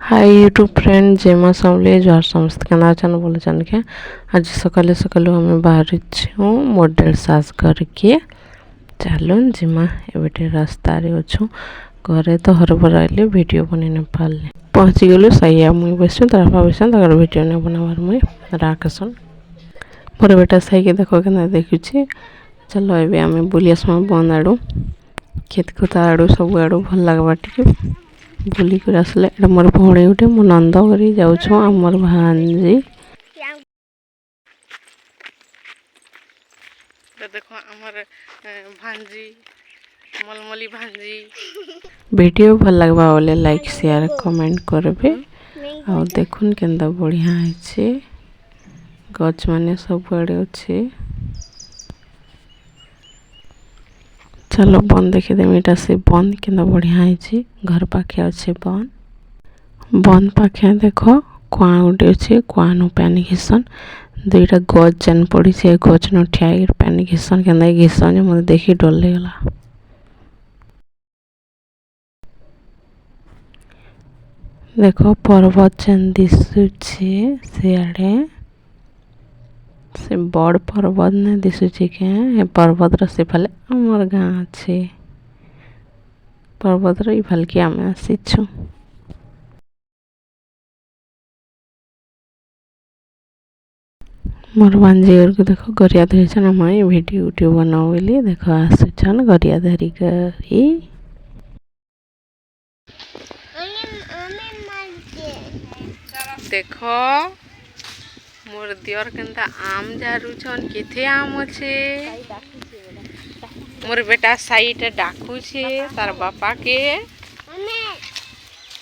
hi YouTube friend जेमा सामले जहाँ समस्त केना चन बोले चन के आज सकाले सकालू हमें बाहर छू मॉडल साज करके चलून जिमा एबे रास्ता रे अच्छू घरे तो हरबर आइले वीडियो बने न पाले पहुँची गलु सैया मुई बसु तरफा बसन तकर वीडियो ने बनावार मुई राखसन मोर बेटा सही के देखो केना देखुची चलो एबे हमें बुलिया सम बन आड़ू खेत खुता आड़ू सब आड़ू भल लागबा टिके बुली कर आसले एटा मोर भौणी उठे मो नंद करी जाउछु हमर भांजी तो देखो हमर भांजी मलमली भांजी वीडियो भल लागबा बोले लाइक शेयर कमेंट करबे और देखुन केंदा बढ़िया है गछ माने सब आड़े अच्छे चलो बन देखी देम इटा से बन केना बढ़िया है घर पाखे अच्छे बन पाखे देखो कुआ गोटे अच्छे कुआ नु पानी घिसन दुईटा गज जान पड़ी से गज नु ठिया पानी घिसन केना घिसन जे मते देखी डर लगला देखो पर्वत जान दिसुछे सियाड़े से बड़ पर्वत ने दिसुचे के पर्वत र से फले हमर गाँ छे पर्वत र फल के आमे आसीछु मोर भांजी और के देखो गरिया धरी छन हम वीडियो बनाओ बोली देखो आसुछन गरिया धरी करी देखो मोर दियर केनता आम झारुछन केथे आम अच्छे मोर बेटा साइड डाकू छे तार बापा के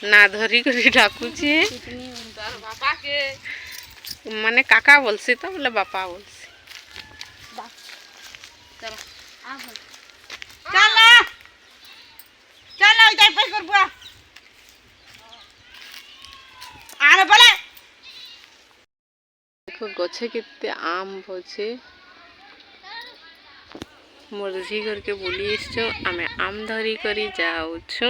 ना धरी करी डाकू छे तार बापा के माने काका बोलसी तो बोले बापा बोलसी चलो आ बोल चला चला जाई पे करबा आरे बोले देखो गछे केते आम होछे मोर झी करके बोली छो आमे आम धरी करी जाऊ छु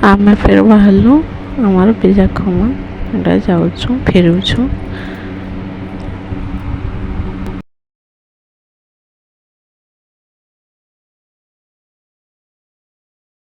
आमे फिर बाहरलु हमार पिजा खमा एटा जाऊ छु फेरू छु